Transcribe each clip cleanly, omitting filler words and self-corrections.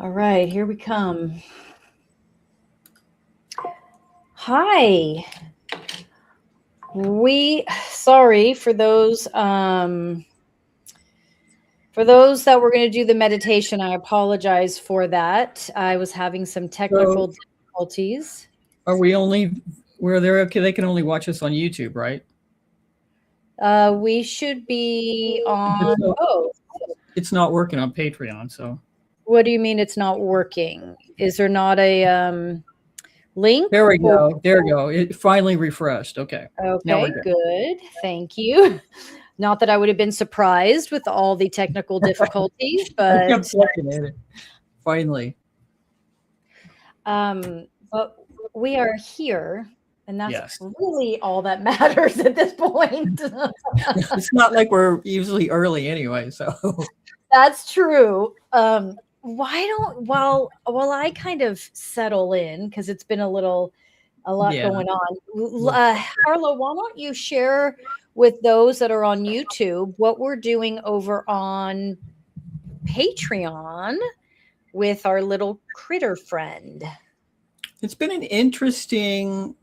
All right, here we come. Hi. Sorry for those that were going to do the meditation. I apologize for that. I was having some technical difficulties. Are we only where they're okay? They can only watch us on YouTube, right? We should be on both. It's not working on Patreon, so. What do you mean it's not working? Is there not a link? There we go. There we go. It finally refreshed. Okay. Okay, good. Thank you. Not that I would have been surprised with all the technical difficulties, but I kept looking at it. Finally. But we are here, and that's really all that matters at this point. It's not like we're usually early anyway, so. That's true. While I kind of settle in, because it's been a lot going on. Harlow, why don't you share with those that are on YouTube what we're doing over on Patreon with our little critter friend? It's been an interesting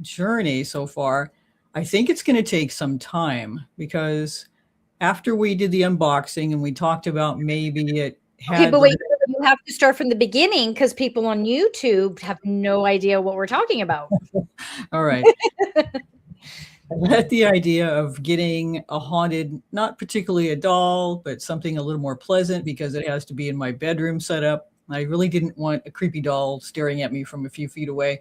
journey so far. I think it's going to take some time because after we did the unboxing and we talked about maybe it had... Okay, but wait, you have to start from the beginning because people on YouTube have no idea what we're talking about. All right. I had the idea of getting a haunted, not particularly a doll, but something a little more pleasant because it has to be in my bedroom setup. I really didn't want a creepy doll staring at me from a few feet away.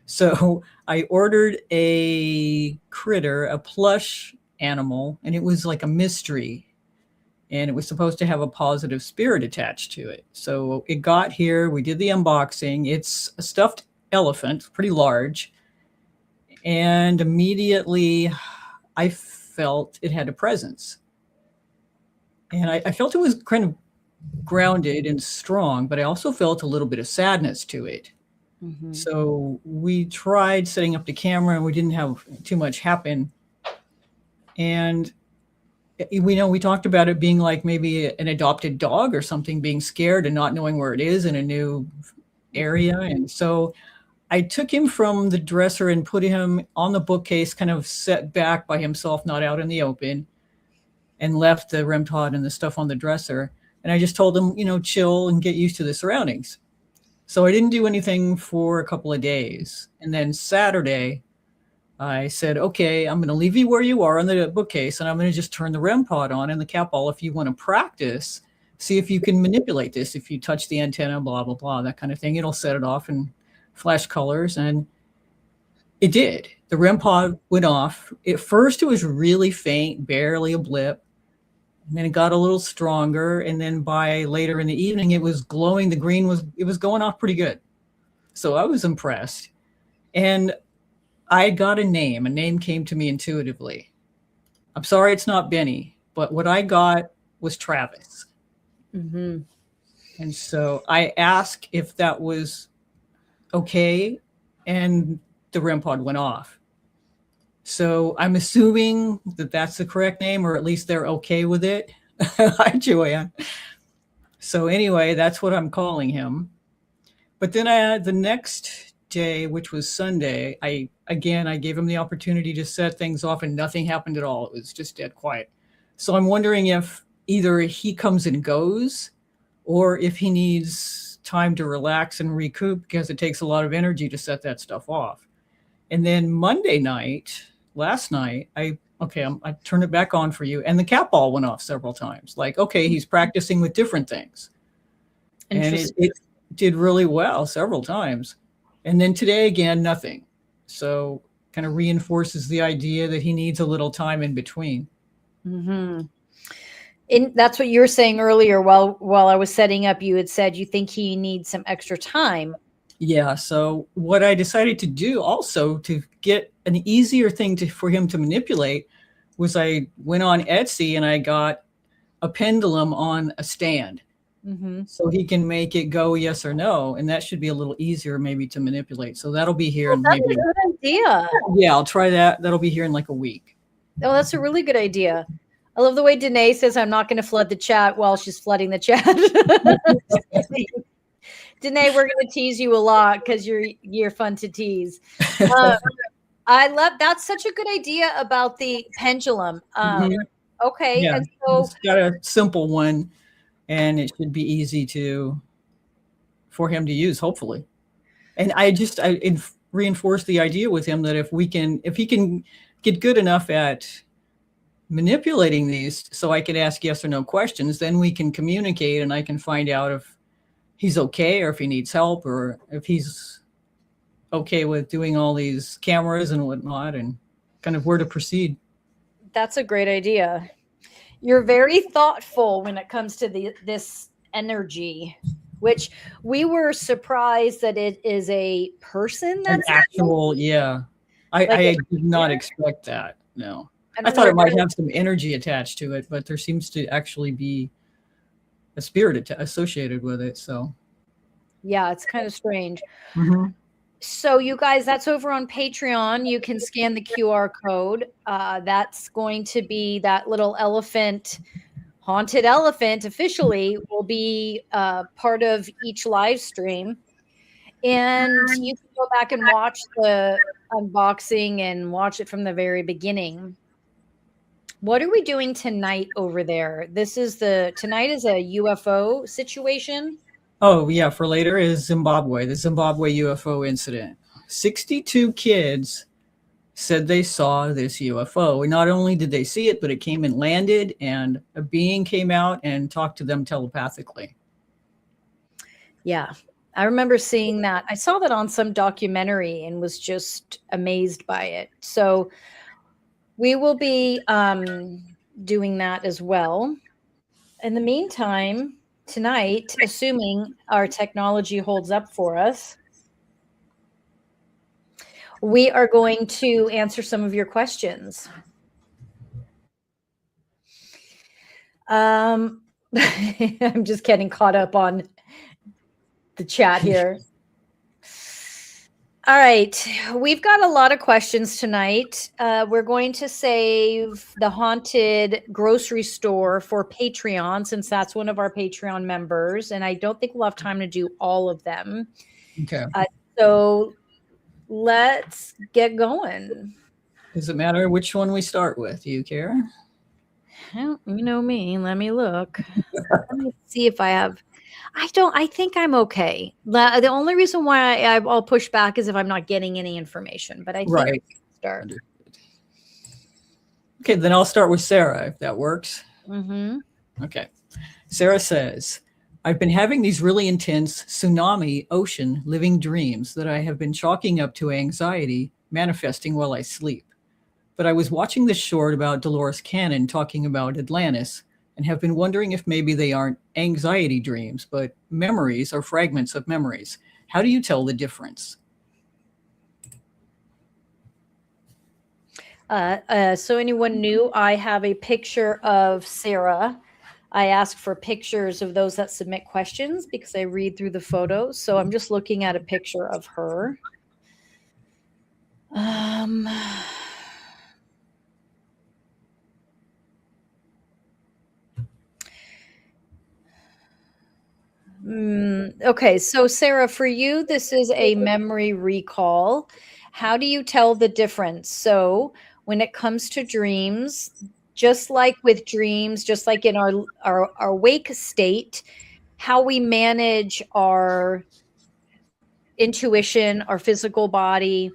So I ordered a critter, a plush animal, and it was like a mystery. And it was supposed to have a positive spirit attached to it. So it got here. We did the unboxing. It's a stuffed elephant, pretty large. And immediately I felt it had a presence. And I felt it was kind of grounded and strong, but I also felt a little bit of sadness to it. Mm-hmm. So we tried setting up the camera and we didn't have too much happen. And we talked about it being like maybe an adopted dog or something, being scared and not knowing where it is in a new area. And so I took him from the dresser and put him on the bookcase, kind of set back by himself, not out in the open, and left the REM pod and the stuff on the dresser. And I just told him, chill and get used to the surroundings. So I didn't do anything for a couple of days. And then Saturday, I said, okay, I'm going to leave you where you are on the bookcase, and I'm going to just turn the REM pod on and the cat ball. If you want to practice, see if you can manipulate this. If you touch the antenna, blah, blah, blah, that kind of thing, it'll set it off and flash colors. And it did. The REM pod went off. At first, it was really faint, barely a blip. And then it got a little stronger. And then by later in the evening, it was glowing. The green was going off pretty good. So I was impressed. And I got a name. A name came to me intuitively. I'm sorry it's not Benny, but what I got was Travis. Mm-hmm. And so I asked if that was okay, and the REM pod went off. So I'm assuming that that's the correct name, or at least they're okay with it. Hi, Joanne. So anyway, that's what I'm calling him. But then the next day, which was Sunday, I gave him the opportunity to set things off, and nothing happened at all. It was just dead quiet. So I'm wondering if either he comes and goes, or if he needs time to relax and recoup, because it takes a lot of energy to set that stuff off. And then Monday night, last night, I turned it back on for you, and the cat ball went off several times. Like, okay, he's practicing with different things. And it did really well several times. And then today, again, nothing. So kind of reinforces the idea that he needs a little time in between. Mm-hmm. And that's what you were saying earlier while I was setting up. You had said you think he needs some extra time. Yeah. So what I decided to do also to get an easier thing for him to manipulate was I went on Etsy and I got a pendulum on a stand. Mm-hmm. So he can make it go yes or no. And that should be a little easier maybe to manipulate. So that'll be here. That's a good idea. Yeah, I'll try that. That'll be here in like a week. Oh, that's a really good idea. I love the way Danae says, I'm not going to flood the chat while she's flooding the chat. Danae, we're going to tease you a lot because you're fun to tease. I love, that's such a good idea about the pendulum. Okay. Yeah, And so it's got a simple one, and it should be easy for him to use, hopefully. And I reinforce the idea with him that if he can get good enough at manipulating these so I can ask yes or no questions, then we can communicate and I can find out if he's okay or if he needs help or if he's okay with doing all these cameras and whatnot and kind of where to proceed. That's a great idea. You're very thoughtful when it comes to this energy, which we were surprised that it is a person that's an actual, yeah. I did not expect that. No. I thought it might have some energy attached to it, but there seems to actually be a spirit associated with it. So, yeah, it's kind of strange. So, you guys, that's over on Patreon. You can scan the QR code. That's going to be that little elephant, haunted elephant, officially will be part of each live stream. And you can go back and watch the unboxing and watch it from the very beginning. What are we doing tonight over there? Tonight is a UFO situation. Oh, yeah. For later is Zimbabwe, the Zimbabwe UFO incident. 62 kids said they saw this UFO. And not only did they see it, but it came and landed, and a being came out and talked to them telepathically. Yeah, I remember seeing that. I saw that on some documentary and was just amazed by it. So we will be doing that as well. In the meantime, tonight, assuming our technology holds up for us, we are going to answer some of your questions. I'm just getting caught up on the chat here. All right, we've got a lot of questions tonight. We're going to save the haunted grocery store for Patreon, since that's one of our Patreon members, and I don't think we'll have time to do all of them. Okay. So let's get going. Does it matter which one we start with? Do you care? Well, you know me. Let me look. Let me see if I have. I think I'm okay. The only reason why I'll push back is if I'm not getting any information, but I think right. Start. Understood. Okay, then I'll start with Sarah, if that works. Okay. Sarah says, I've been having these really intense tsunami ocean living dreams that I have been chalking up to anxiety manifesting while I sleep. But I was watching this short about Dolores Cannon talking about Atlantis and have been wondering if maybe they aren't anxiety dreams, but memories or fragments of memories. How do you tell the difference? So anyone new, I have a picture of Sarah. I ask for pictures of those that submit questions because I read through the photos. So I'm just looking at a picture of her. Okay, so Sarah, for you, this is a memory recall. How do you tell the difference? So when it comes to dreams, just like with dreams, just like in our wake state, how we manage our intuition, our physical body,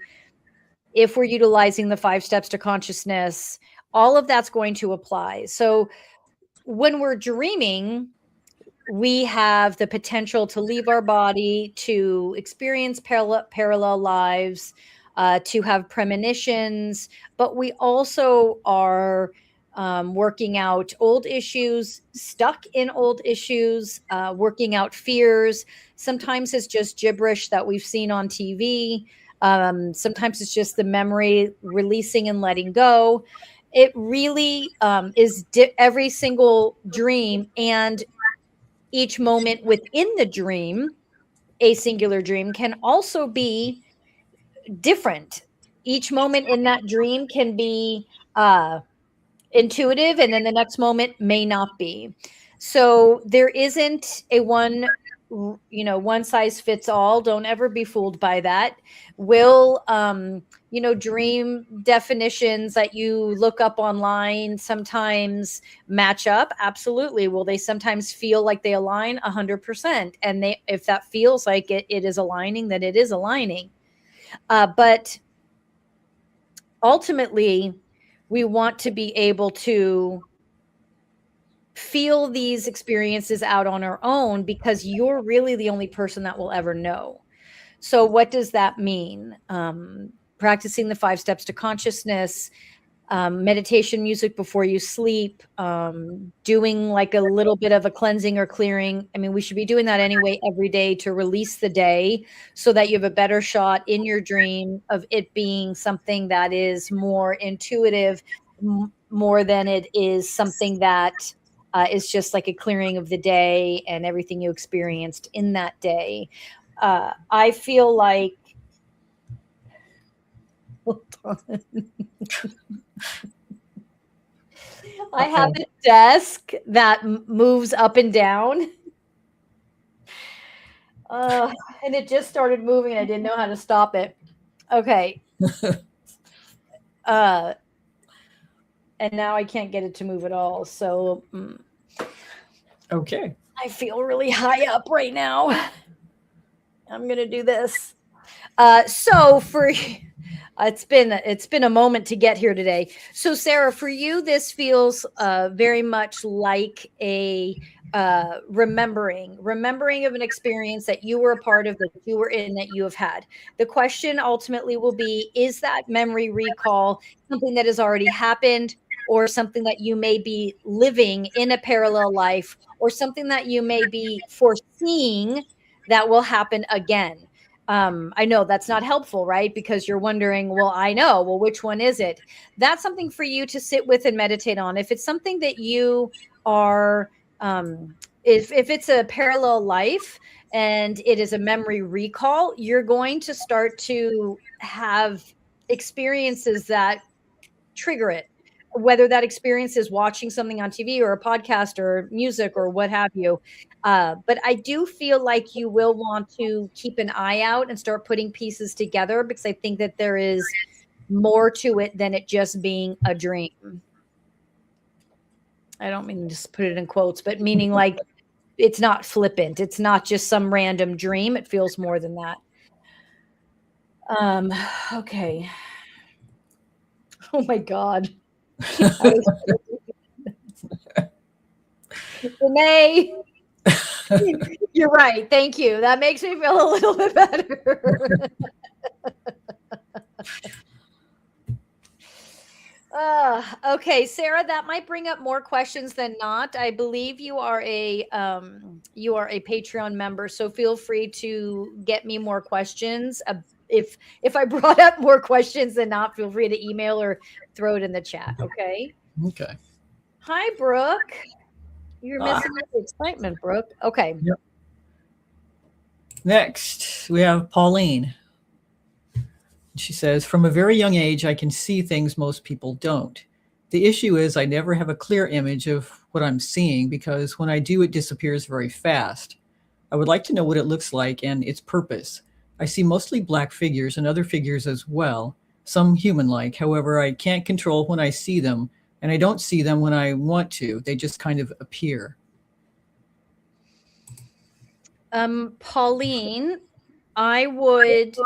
if we're utilizing the 5 steps to consciousness, all of that's going to apply. So when we're dreaming, we have the potential to leave our body, to experience parallel lives, to have premonitions, but we also are working out old issues, stuck in old issues, working out fears. Sometimes it's just gibberish that we've seen on TV. Sometimes it's just the memory releasing and letting go. It really is every single dream and each moment within the dream, a singular dream, can also be different. Each moment in that dream can be intuitive, and then the next moment may not be. So there isn't a one size fits all. Don't ever be fooled by that. Will dream definitions that you look up online sometimes match up? Absolutely. Will they sometimes feel like they align? 100%. And if that feels like it is aligning, then it is aligning. But ultimately, we want to be able to feel these experiences out on our own, because you're really the only person that will ever know. So what does that mean? Practicing the 5 steps to consciousness, meditation music before you sleep, doing like a little bit of a cleansing or clearing. I mean, we should be doing that anyway every day to release the day, so that you have a better shot in your dream of it being something that is more intuitive, more than it is something that is just like a clearing of the day and everything you experienced in that day. I feel like, hold on. I have a desk that moves up and down. And it just started moving and I didn't know how to stop it. Okay. And now I can't get it to move at all. So, okay. I feel really high up right now. I'm going to do this. So for it's been a moment to get here today. So Sarah, for you, this feels very much like a remembering of an experience that you were a part of, that you were in, that you have had. The question ultimately will be, is that memory recall something that has already happened, or something that you may be living in a parallel life, or something that you may be foreseeing that will happen again? I know that's not helpful, right? Because you're wondering, well, which one is it? That's something for you to sit with and meditate on. If it's something that you are, if it's a parallel life and it is a memory recall, you're going to start to have experiences that trigger it, whether that experience is watching something on TV or a podcast or music or what have you. But I do feel like you will want to keep an eye out and start putting pieces together, because I think that there is more to it than it just being a dream. I don't mean to just put it in quotes, but meaning like it's not flippant. It's not just some random dream. It feels more than that. Okay. Oh my God. Renee, you're right. Thank you. That makes me feel a little bit better. Okay, Sarah, that might bring up more questions than not. I believe you are a Patreon member, so feel free to get me more questions. If I brought up more questions than not, feel free to email or throw it in the chat. Okay. Okay. Hi, Brooke. You're missing the excitement, Brooke. Okay. Yep. Next, we have Pauline. She says, from a very young age, I can see things most people don't. The issue is I never have a clear image of what I'm seeing, because when I do, it disappears very fast. I would like to know what it looks like and its purpose. I see mostly black figures and other figures as well, some human-like. However, I can't control when I see them, and I don't see them when I want to. They just kind of appear. Pauline, I would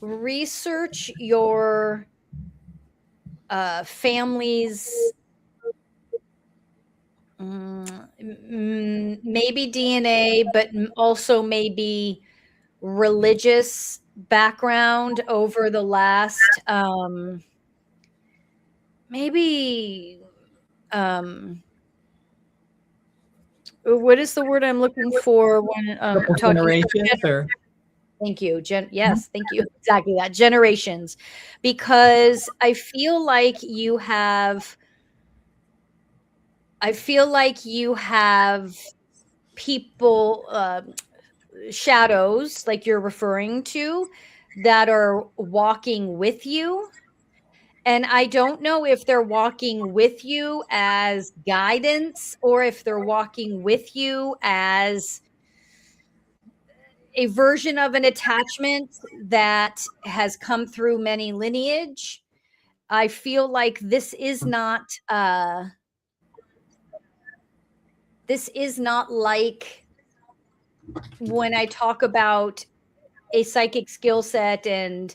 research your family's maybe DNA, but also maybe religious background over the last maybe what is the word I'm looking for when talking generations or thank you. Yes, thank you. Exactly that. Generations. Because I feel like you have people, shadows, like you're referring to, that are walking with you. And I don't know if they're walking with you as guidance or if they're walking with you as a version of an attachment that has come through many lineage. I feel like this is not like when I talk about a psychic skill set and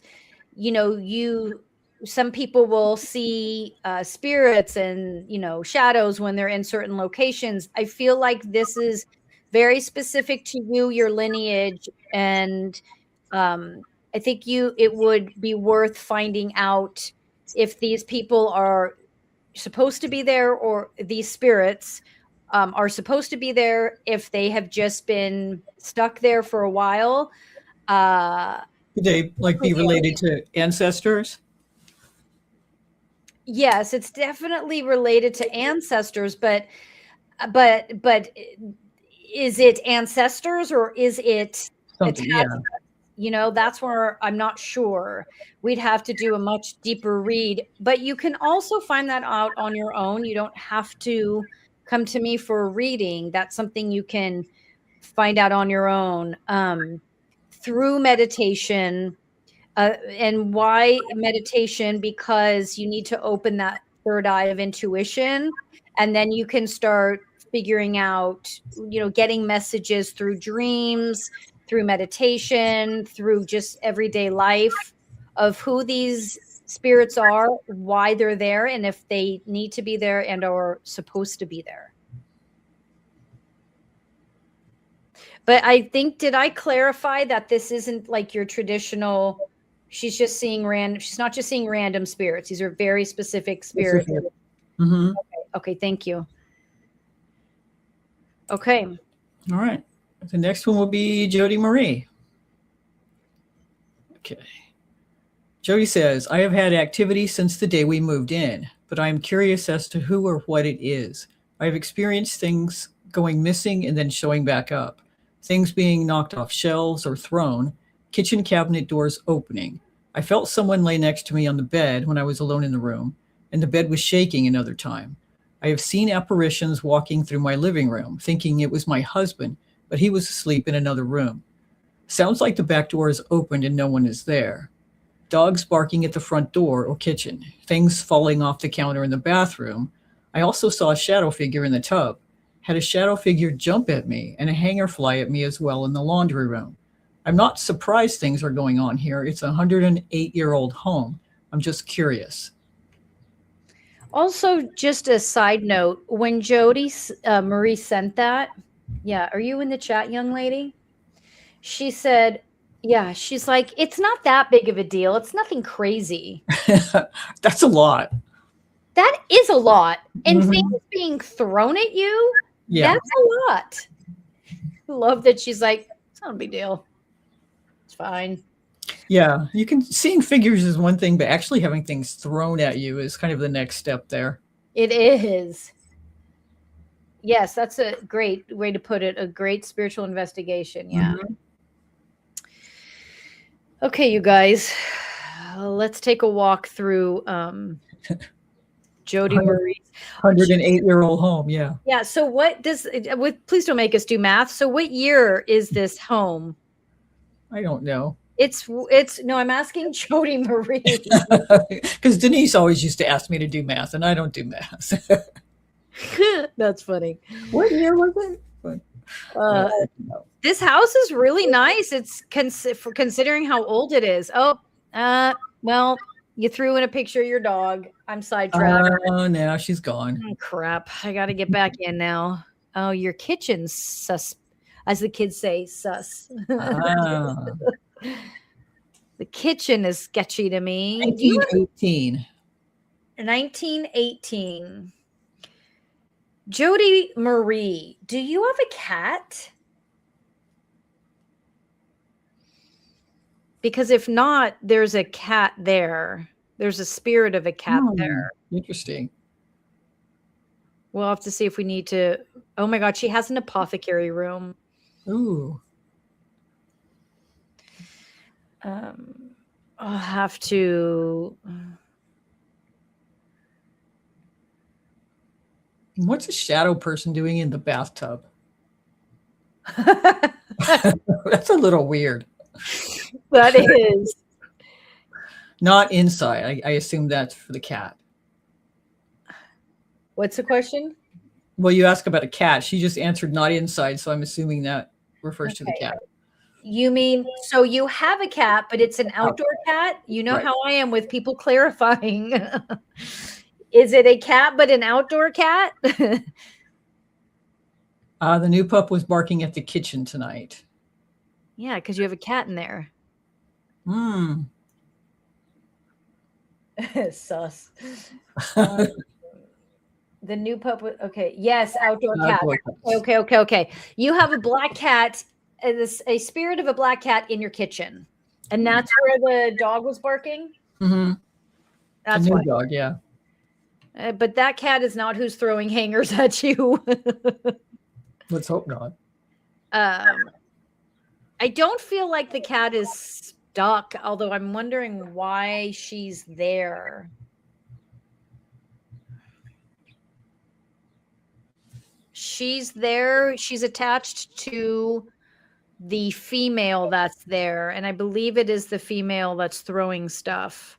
some people will see spirits and shadows when they're in certain locations. I feel like this is very specific to you, your lineage, and I think it would be worth finding out if these people are supposed to be there, or these spirits are supposed to be there, if they have just been stuck there for a while. Could they like be related to ancestors? Yes, it's definitely related to ancestors, but is it ancestors or is it Something, yeah. attachment? That's where I'm not sure. We'd have to do a much deeper read, but you can also find that out on your own. You don't have to come to me for a reading. That's something you can find out on your own through meditation. And why meditation? Because you need to open that third eye of intuition, and then you can start figuring out, getting messages through dreams, through meditation, through just everyday life, of who these spirits are, why they're there, and if they need to be there and are supposed to be there. But I think, did I clarify that this isn't like your traditional, she's not just seeing random spirits. These are very specific spirits. Mm-hmm. Okay, thank you. Okay. All right. The next one will be Jody Marie. Okay. Jody says, I have had activity since the day we moved in, but I am curious as to who or what it is. I have experienced things going missing and then showing back up, things being knocked off shelves or thrown, kitchen cabinet doors opening. I felt someone lay next to me on the bed when I was alone in the room, and the bed was shaking another time. I have seen apparitions walking through my living room, thinking it was my husband, but he was asleep in another room. Sounds like the back door is opened and no one is there. Dogs barking at the front door or kitchen, things falling off the counter in the bathroom. I also saw a shadow figure in the tub. Had a shadow figure jump at me and a hanger fly at me as well in the laundry room. I'm not surprised things are going on here. It's a 108-year-old home. I'm just curious. Also, just a side note, when Jody Marie sent that, yeah, are you in the chat, young lady? She said, yeah, she's like, it's not that big of a deal. It's nothing crazy. That's a lot. That is a lot. And things being thrown at you, yeah. That's a lot. I love that she's like, it's not a big deal. It's fine. Yeah, seeing figures is one thing, but actually having things thrown at you is kind of the next step there. It is. Yes, that's a great way to put it. A great spiritual investigation. Yeah. Mm-hmm. Okay, you guys, let's take a walk through Jody Marie's 108-year-old home. Yeah. Yeah. So what does, please don't make us do math. So what year is this home? I don't know. No, I'm asking Jody Marie. Because Denise always used to ask me to do math, and I don't do math. That's funny. What year was it? This house is really nice. It's considering how old it is. Oh, well, you threw in a picture of your dog. I'm sidetracked. Oh, now she's gone. Oh, crap. I got to get back in now. Oh, your kitchen's sus, as the kids say, sus. The kitchen is sketchy to me. 1918. 1918. Jody Marie, do you have a cat? Because if not, there's a cat there. There's a spirit of a cat there. Interesting. We'll have to see if we need to. Oh my God, she has an apothecary room. Ooh. I'll have to. What's a shadow person doing in the bathtub? That's a little weird. That is. Not inside. I assume that's for the cat. What's the question? Well, you asked about a cat. She just answered not inside, so I'm assuming that refers to the cat. You mean, so you have a cat, but it's an outdoor cat? You know Right. how I am with people clarifying. Is it a cat, but an outdoor cat? The new pup was barking at the kitchen tonight. Yeah, because you have a cat in there. Hmm. Sus. The new pup. Okay. Yes, outdoor cat. Okay. You have a black cat, a spirit of a black cat in your kitchen, and that's where the dog was barking. Mm-hmm. That's a new why. dog, yeah. But that cat is not who's throwing hangers at you. Let's hope not. I don't feel like the cat is stuck, although I'm wondering why she's there. She's there. She's attached to the female that's there, and I believe it is the female that's throwing stuff.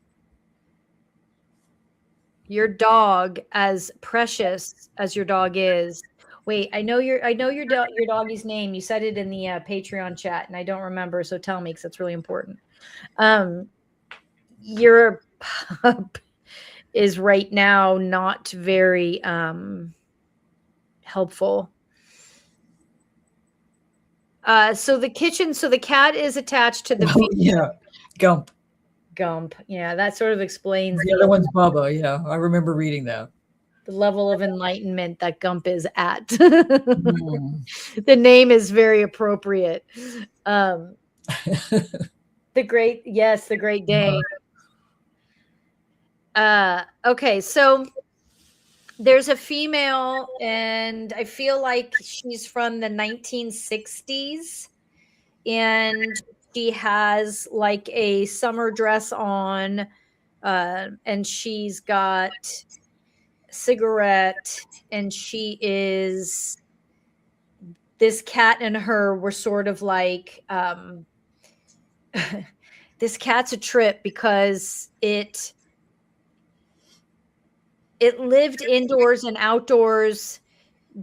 Your dog, as precious as your dog is. Wait, I know your doggy's name. You said it in the Patreon chat, and I don't remember. So tell me, because that's really important. Your pup is right now not very helpful. So the kitchen. So the cat is attached to the. Yeah, Gump. Gump. Yeah, that sort of explains. The other one's Bubba. Yeah, I remember reading that. The level of enlightenment that Gump is at. The name is very appropriate. The Great Dane. Okay, so there's a female, and I feel like she's from the 1960s, and she has like a summer dress on, and she's got cigarette, and this cat and her were sort of like this cat's a trip because it lived indoors and outdoors,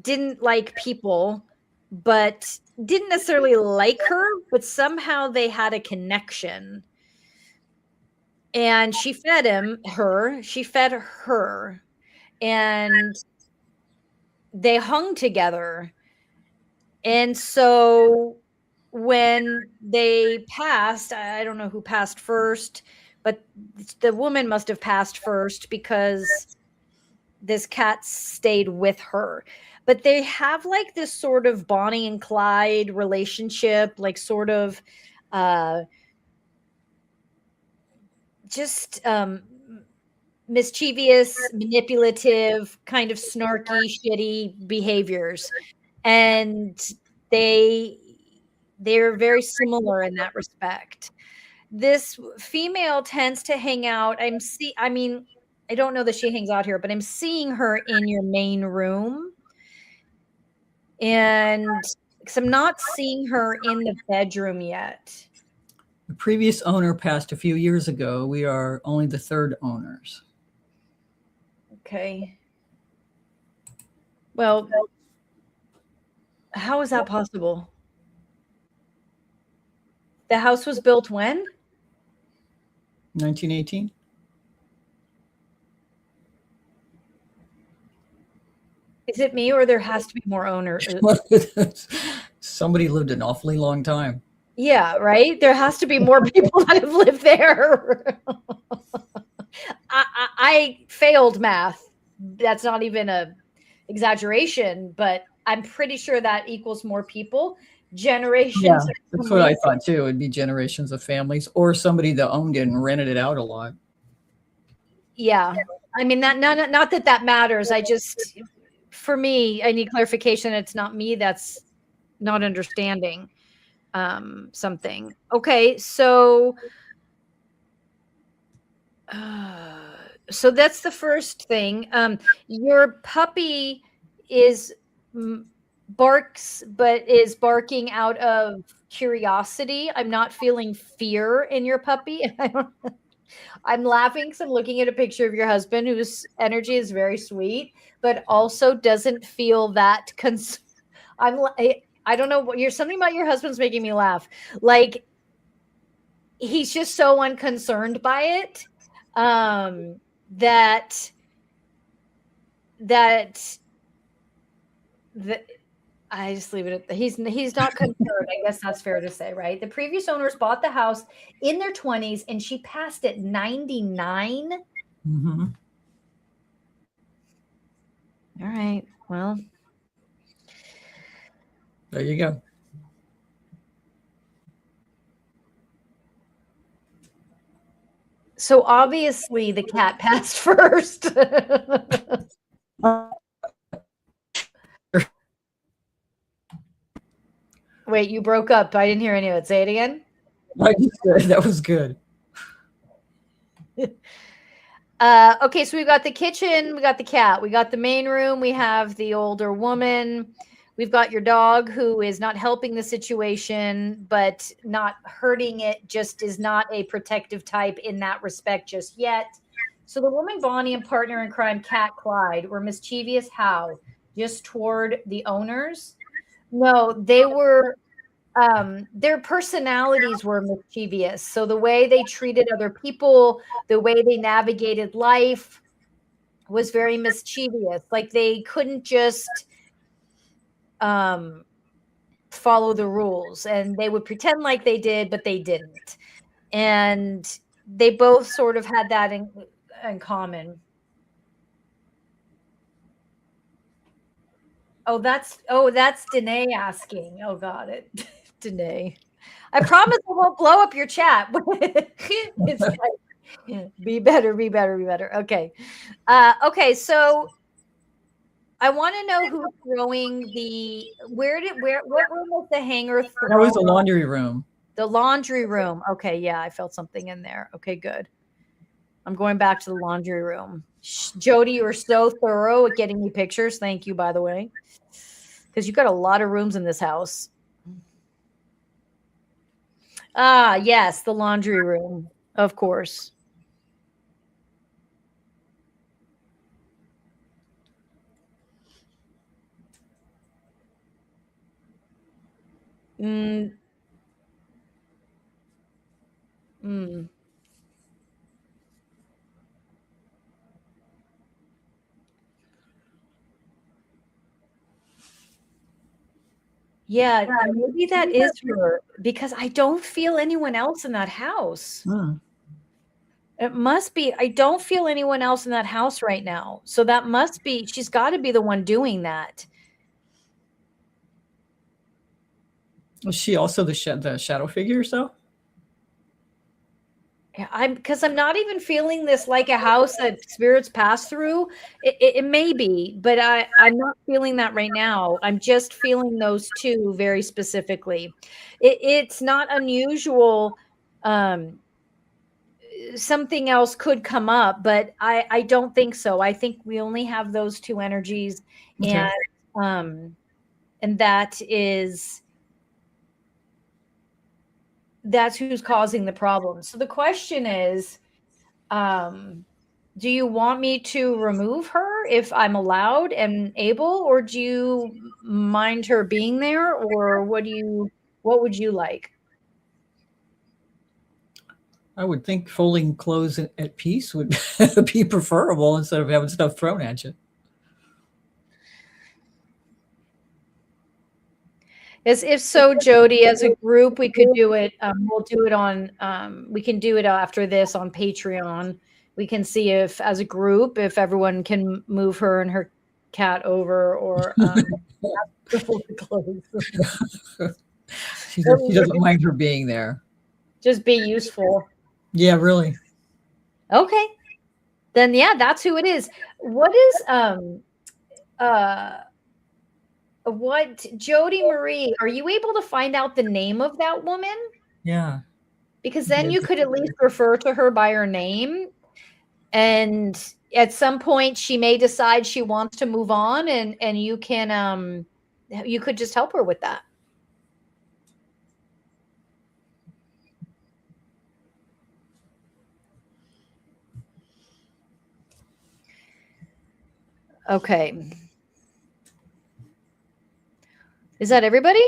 didn't like people, but didn't necessarily like her, but somehow they had a connection. And she fed her, and they hung together. And so when they passed, I don't know who passed first, but the woman must have passed first because this cat stayed with her. But they have like this sort of Bonnie and Clyde relationship, like sort of just mischievous, manipulative, kind of snarky, shitty behaviors. And they're very similar in that respect. This female tends to hang out. I don't know that she hangs out here, but I'm seeing her in your main room. And because I'm not seeing her in the bedroom yet. The previous owner passed a few years ago. We are only the third owners. Okay. Well, how is that possible? The house was built when? 1918. Is it me, or there has to be more owners? Somebody lived an awfully long time. Yeah, right? There has to be more people that have lived there. I failed math. That's not even a exaggeration, but I'm pretty sure that equals more people. Generations. Yeah, that's what I thought too. It'd be generations of families, or somebody that owned it and rented it out a lot. Yeah. I mean, not that matters. For me, I need clarification. It's not me that's not understanding something. Okay, so that's the first thing. Your puppy is barks, but is barking out of curiosity. I'm not feeling fear in your puppy. I'm laughing because I'm looking at a picture of your husband whose energy is very sweet, but also doesn't feel that I don't know what something about your husband's making me laugh. Like he's just so unconcerned by it. That I just leave it at he's not concerned. I guess that's fair to say, right? The previous owners bought the house in their 20s and she passed at 99. Mm-hmm. All right. Well, there you go. So obviously the cat passed first. Wait, you broke up. I didn't hear any of it. Say it again. That was good. Okay, so we've got the kitchen, we got the cat, we got the main room, we have the older woman, we've got your dog who is not helping the situation, but not hurting it, just is not a protective type in that respect just yet. So the woman Bonnie and partner in crime Cat Clyde were mischievous how? Just toward the owners? No, they were their personalities were mischievous. So the way they treated other people, the way they navigated life was very mischievous. Like they couldn't just follow the rules, and they would pretend like they did, but they didn't. And they both sort of had that in common. Oh, that's Danae asking. Oh, got it. Danae. I promise I won't blow up your chat. It's like, yeah, be better. Okay. Okay, so I want to know who's throwing what room was the hanger thrown? That was the laundry room. The laundry room. Okay, yeah, I felt something in there. Okay, good. I'm going back to the laundry room. Jody, you were so thorough at getting me pictures. Thank you, by the way. Because you've got a lot of rooms in this house. Ah, yes, the laundry room, of course. Mm. Mm. Yeah, maybe that is her because I don't feel anyone else in that house. It must be. I don't feel anyone else in that house right now. So that must be, she's got to be the one doing that. Was she also the shadow figure, so? Yeah, because I'm not even feeling this like a house that spirits pass through. It may be, but I'm not feeling that right now. I'm just feeling those two very specifically. It's not unusual. Something else could come up, but I don't think so. I think we only have those two energies, Okay. and that's who's causing the problem. So the question is, do you want me to remove her if I'm allowed and able, or do you mind her being there, or what would you like? I would think folding clothes at peace would be preferable instead of having stuff thrown at you. If so, Jody, as a group, we could do it. We'll do it on. We can do it after this on Patreon. We can see if, as a group, if everyone can move her and her cat over, or She doesn't mind her being there. Just be useful. Yeah, really. Okay. Then yeah, that's who it is. What is what Jody Marie, are you able to find out the name of that woman? Yeah. Because then you could at least refer to her by her name. And at some point she may decide she wants to move on, and you can you could just help her with that. Okay. Is that everybody?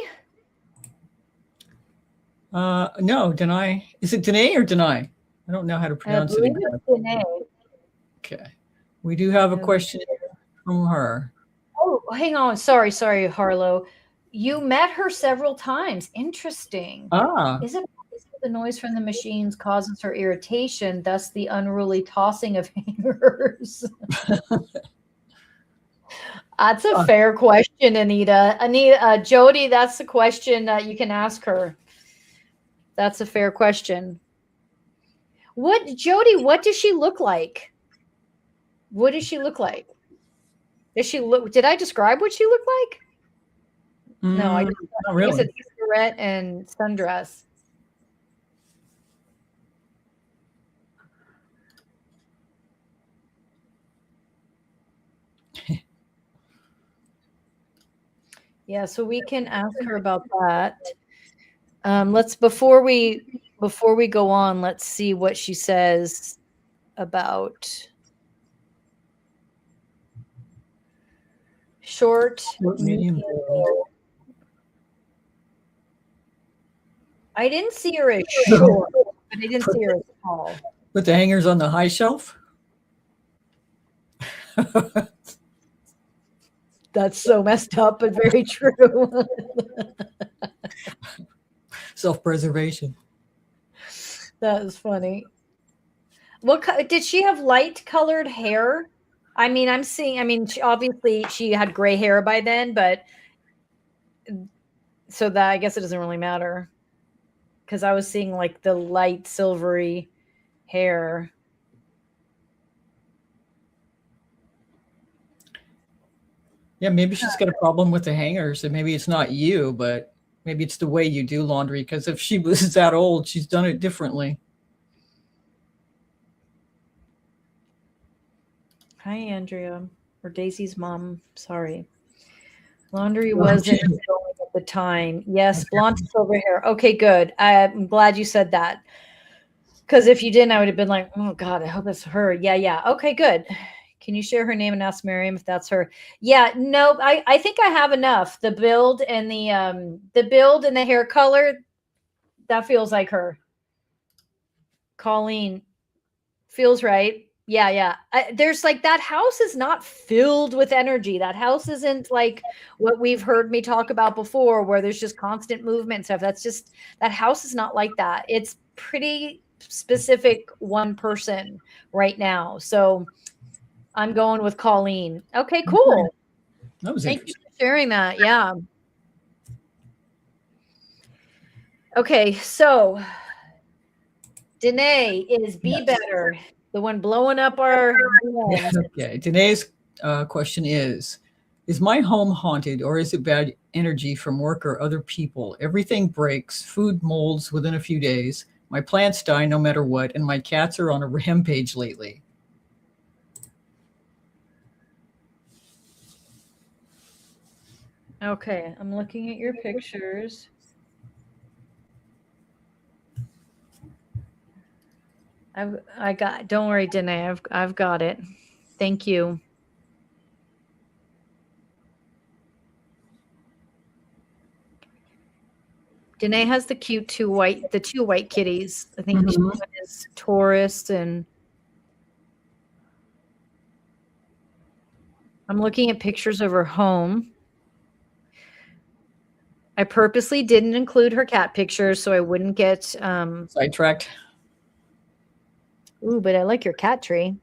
No, Deny. Is it Danae or Deny? I don't know how to pronounce it exactly. Okay. We do have a question from her. Oh, hang on. Sorry, Harlow. You met her several times. Interesting. Is it the noise from the machines causes her irritation, thus the unruly tossing of hangers? That's a fair question, Anita. Jody, that's the question that you can ask her. That's a fair question. Jody, what does she look like? What does she look like? Did I describe what she looked like? No, I didn't. Not really. I said cigarette and sundress. Yeah, so we can ask her about that. Let's before we go on, let's see what she says about short, medium. I didn't see her as short, but I didn't see her as tall. Put the hangers on the high shelf? That's so messed up, but very true. Self-preservation. That is funny. What did she have? Light colored hair? I mean, obviously she had gray hair by then, but so that I guess it doesn't really matter because I was seeing like the light silvery hair. Yeah, maybe she's got a problem with the hangers, and maybe it's not you, but maybe it's the way you do laundry, because if she was that old, she's done it differently. Hi, Andrea, or Daisy's mom. Sorry. Laundry wasn't going at the time. Yes, blonde silver hair. Okay, good. I'm glad you said that. Because if you didn't, I would have been like, oh God, I hope it's her. Yeah. Okay, good. Can you share her name and ask Maryam if that's her? Yeah, no, I think I have enough. The build and the hair color, that feels like her. Colleen, feels right. Yeah. There's like, that house is not filled with energy. That house isn't like what we've heard me talk about before, where there's just constant movement and stuff. That house is not like that. It's pretty specific one person right now. So I'm going with Colleen. Okay, cool. Thank you for sharing that. Yeah. Okay, so Danae is Be Better, the one blowing up our. Okay, Danae's question is my home haunted, or is it bad energy from work or other people? Everything breaks, food molds within a few days, my plants die no matter what, and my cats are on a rampage lately. Okay, I'm looking at your pictures. Don't worry, Danae, I've got it. Thank you. Danae has the cute two white kitties. I think one is Taurus, and I'm looking at pictures of her home. I purposely didn't include her cat pictures so I wouldn't get sidetracked. Ooh, but I like your cat tree.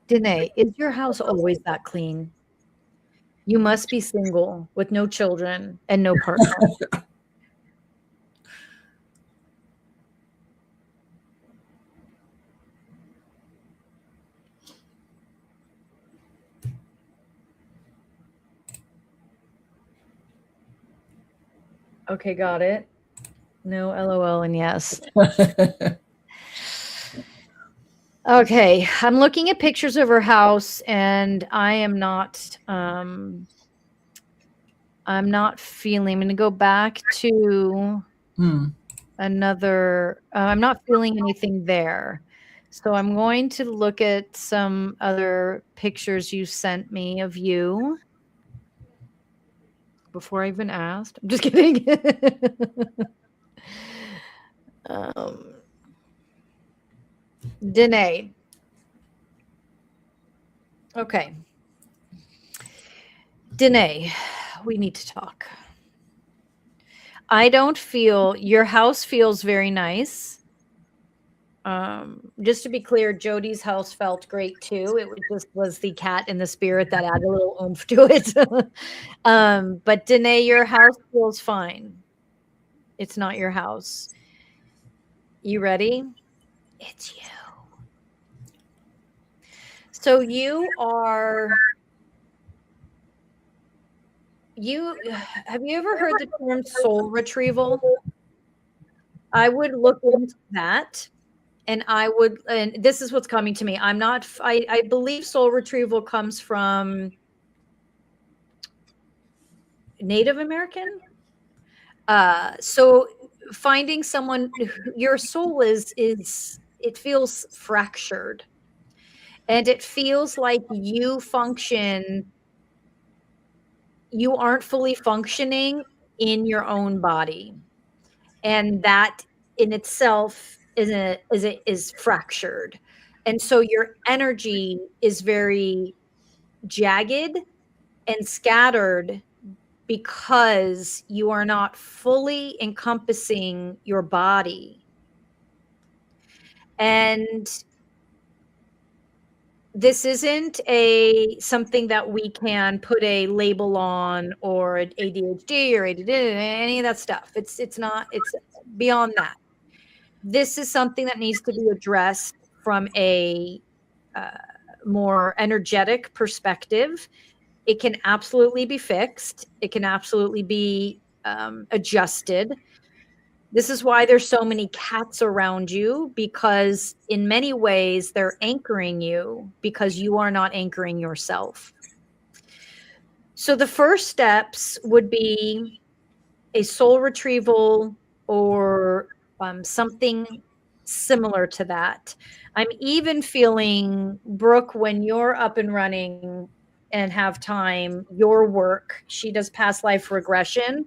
Danae, is your house always that clean? You must be single with no children and no partner. Okay, got it. No LOL and yes. Okay, I'm looking at pictures of her house, and I'm not feeling. I'm going to go back to another. I'm not feeling anything there. So I'm going to look at some other pictures you sent me of you before I even asked. I'm just kidding. Danae. Okay. Danae, we need to talk. I don't feel your house feels very nice. Just to be clear, Jody's house felt great too. It was the cat in the spirit that added a little oomph to it. But Danae, your house feels fine. It's not your house. You ready? It's you. So you have you ever heard the term soul retrieval? I would look into that. And this is what's coming to me. I believe soul retrieval comes from Native American. So finding someone, your soul it feels fractured, and it feels like you aren't fully functioning in your own body. And that in itself is fractured. And so your energy is very jagged and scattered because you are not fully encompassing your body. And this isn't something that we can put a label on, or ADHD or ADD, any of that stuff. It's beyond that. This is something that needs to be addressed from a more energetic perspective. It can absolutely be fixed. It can absolutely be adjusted. This is why there's so many cats around you, because in many ways they're anchoring you because you are not anchoring yourself. So the first steps would be a soul retrieval or something similar to that. I'm even feeling, Brooke, when you're up and running and have time, your work, she does past life regression.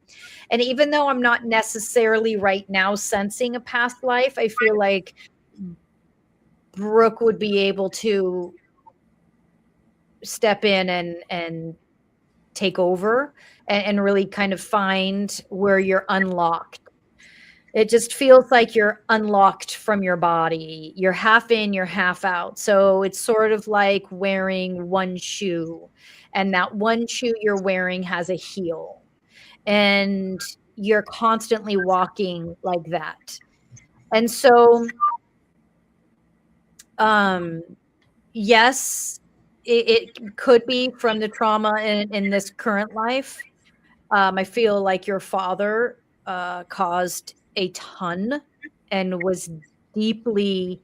And even though I'm not necessarily right now sensing a past life, I feel like Brooke would be able to step in and take over and really kind of find where you're unlocked. It just feels like you're unlocked from your body. You're half in, you're half out. So it's sort of like wearing one shoe, and that one shoe you're wearing has a heel, and you're constantly walking like that. And so, yes, it could be from the trauma in this current life. I feel like your father caused a ton and was deeply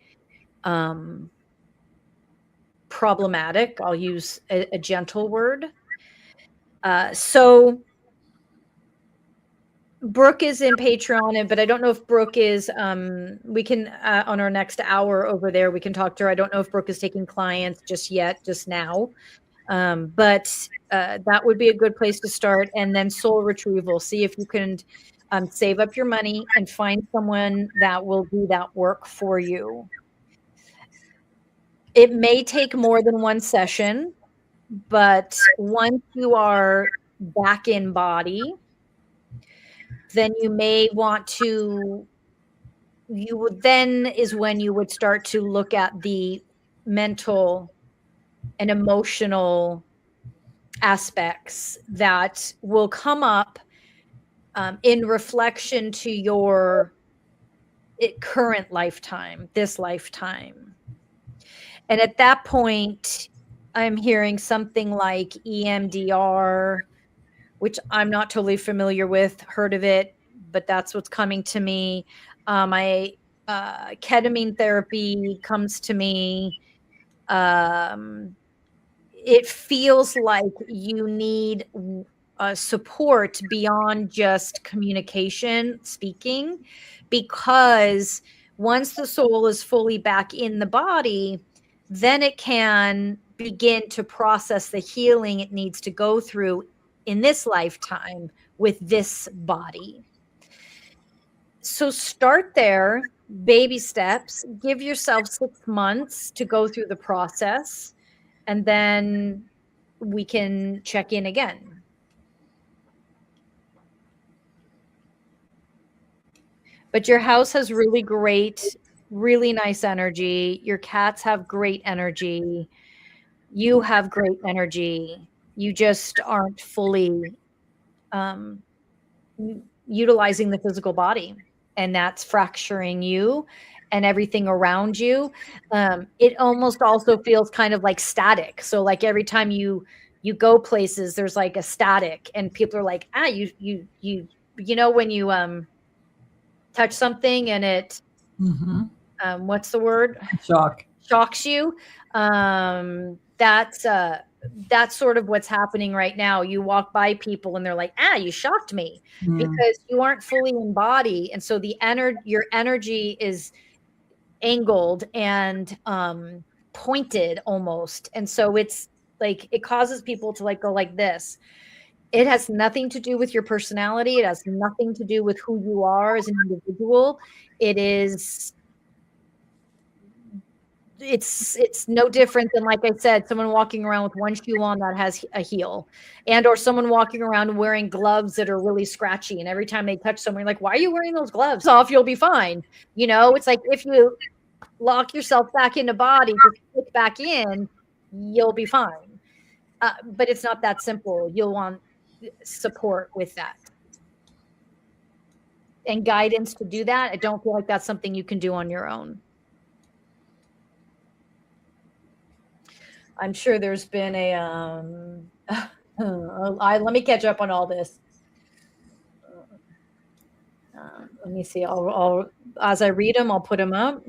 problematic. I'll use a gentle word. So Brooke is in Patreon, but I don't know if Brooke is, we can, on our next hour over there, we can talk to her. I don't know if Brooke is taking clients just yet, just now. But that would be a good place to start. And then soul retrieval. See if you can save up your money and find someone that will do that work for you. It may take more than one session, but once you are back in body, then you may want to, then is when you would start to look at the mental and emotional aspects that will come up in reflection to your current lifetime, this lifetime. And at that point, I'm hearing something like EMDR, which I'm not totally familiar with, heard of it. but that's what's coming to me. My ketamine therapy comes to me. It feels like you need support beyond just communication, speaking, because once the soul is fully back in the body, then it can begin to process the healing it needs to go through in this lifetime with this body. So start there, baby steps, give yourself 6 months to go through the process, and then we can check in again. But your house has really great, really nice energy. Your cats have great energy. You have great energy. You just aren't fully utilizing the physical body, and that's fracturing you and everything around you. It almost also feels kind of like static. So like every time you go places, there's like a static, and people are like, you know, when you touch something and it what's the word? Shocks you. That's sort of what's happening right now. You walk by people and they're like, you shocked me, because you aren't fully in body. And so your energy is angled and pointed almost. And so it's like, it causes people to like go like this. It has nothing to do with your personality. It has nothing to do with who you are as an individual. It's no different than, like I said, someone walking around with one shoe on that has a heel, and or someone walking around wearing gloves that are really scratchy, and every time they touch someone, you're like, why are you wearing those gloves? Off, you'll be fine. You know, it's like if you lock yourself back into body, just click back in, you'll be fine. But it's not that simple. You'll want support with that and guidance to do that. I don't feel like that's something you can do on your own. I'm sure there's been let me catch up on all this. Let me see. I'll as I read them, I'll put them up.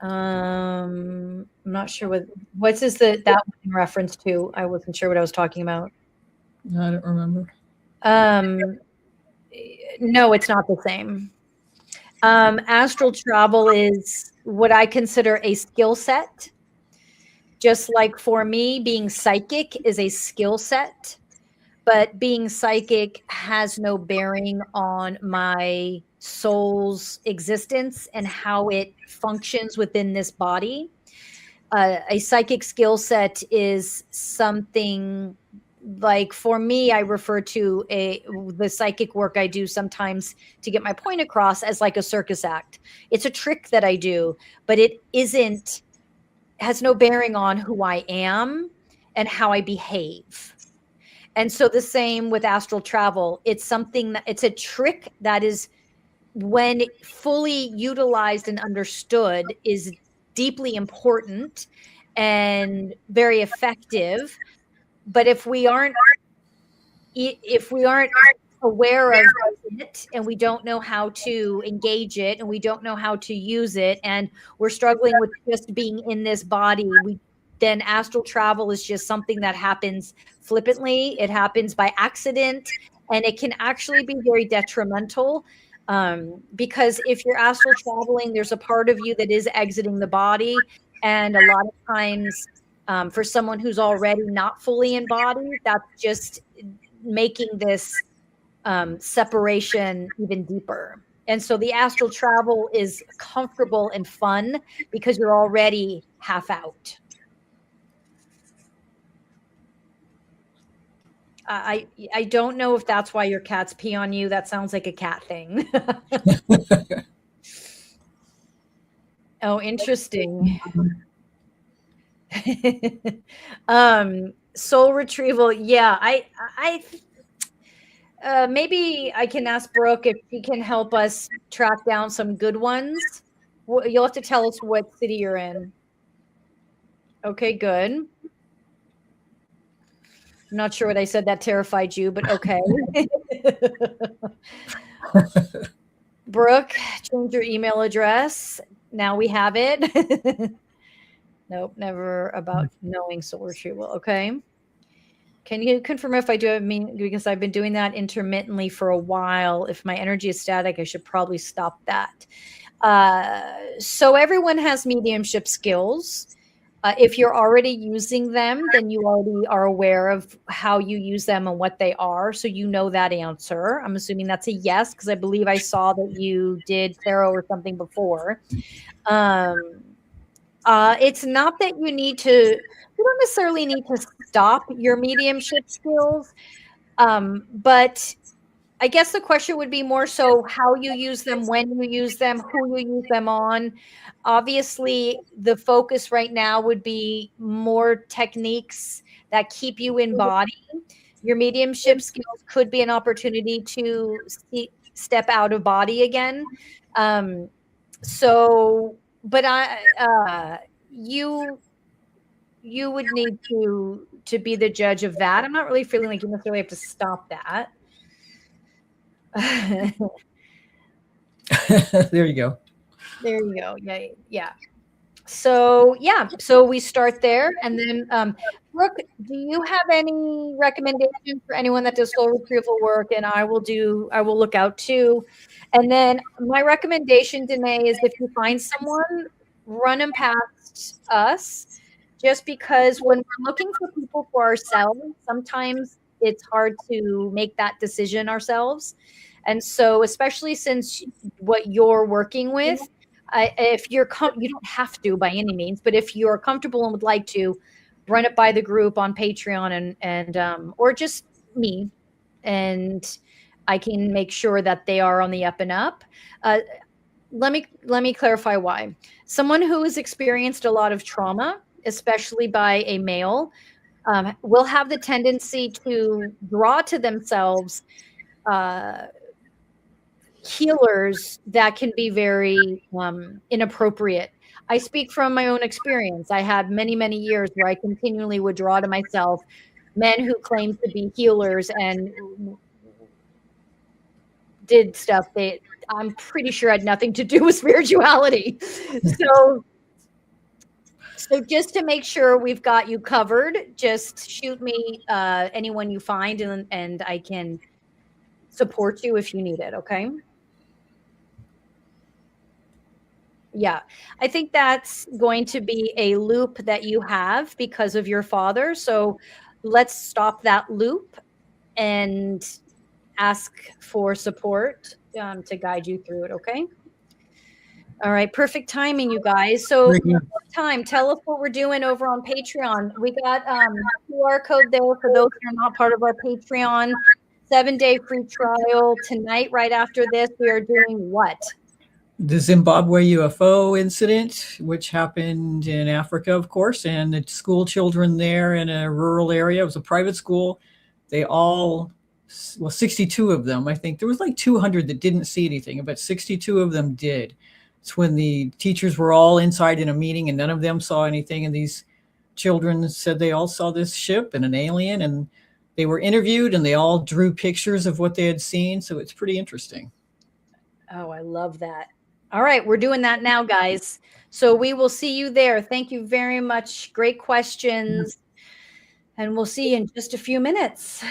I'm not sure what's that in reference to. I wasn't sure what I was talking about. I don't remember. No, it's not the same. Astral travel is what I consider a skill set. Just like for me, being psychic is a skill set, but being psychic has no bearing on my soul's existence and how it functions within this body. A psychic skill set is something like, for me, I refer to the psychic work I do sometimes to get my point across as like a circus act. It's a trick that I do, but it has no bearing on who I am and how I behave. And so the same with astral travel. It's a trick that is, when fully utilized and understood, is deeply important and very effective. But if we aren't aware of it, and we don't know how to engage it, and we don't know how to use it, and we're struggling with just being in this body, then astral travel is just something that happens flippantly. It happens by accident, and it can actually be very detrimental. Because if you're astral traveling, there's a part of you that is exiting the body. And a lot of times, for someone who's already not fully in body, that's just making this separation even deeper. And so the astral travel is comfortable and fun because you're already half out. I don't know if that's why your cats pee on you. That sounds like a cat thing. Oh, interesting. Soul retrieval. Yeah, I maybe I can ask Brooke if she can help us track down some good ones. You'll have to tell us what city you're in. Okay, good. I'm not sure what I said that terrified you, but okay. Brooke, change your email address. Now we have it. Nope, never about knowing soul retrieval. Okay. Can you confirm if I do have because I've been doing that intermittently for a while. If my energy is static, I should probably stop that. So everyone has mediumship skills. If you're already using them, then you already are aware of how you use them and what they are. So you know that answer. I'm assuming that's a yes, because I believe I saw that you did tarot or something before. It's not that you don't necessarily need to stop your mediumship skills. But I guess the question would be more so how you use them, when you use them, who you use them on. Obviously, the focus right now would be more techniques that keep you in body. Your mediumship skills could be an opportunity to step out of body again. But you would need to be the judge of that. I'm not really feeling like you necessarily have to stop that. There you go. There you go. Yeah. So we start there, and then Brooke, do you have any recommendations for anyone that does soul retrieval work? And I will look out too. And then my recommendation, Danae, is if you find someone, run them past us, just because when we're looking for people for ourselves, sometimes it's hard to make that decision ourselves. And so, especially since what you're working with, if you don't have to by any means, but if you're comfortable and would like to, run it by the group on Patreon and or just me, and I can make sure that they are on the up and up. Let me clarify why. Someone who has experienced a lot of trauma, especially by a male, will have the tendency to draw to themselves healers that can be very inappropriate. I speak from my own experience. I had many, many years where I continually would draw to myself men who claimed to be healers and did stuff that I'm pretty sure had nothing to do with spirituality. So just to make sure we've got you covered, just shoot me anyone you find, and I can support you if you need it. Okay. Yeah, I think that's going to be a loop that you have because of your father. So let's stop that loop and ask for support to guide you through it. Okay. All right. Perfect timing, you guys. So tell us what we're doing over on Patreon. We got QR code there for those who are not part of our Patreon. 7-day free trial. Tonight, right after this, we are doing what? The Zimbabwe UFO incident, which happened in Africa, of course, and the school children there in a rural area. It was a private school. They all, 62 of them, I think. There was like 200 that didn't see anything, but 62 of them did. It's when the teachers were all inside in a meeting and none of them saw anything. And these children said they all saw this ship and an alien, and they were interviewed and they all drew pictures of what they had seen. So it's pretty interesting. Oh, I love that. All right, we're doing that now, guys. So we will see you there. Thank you very much. Great questions. And we'll see you in just a few minutes.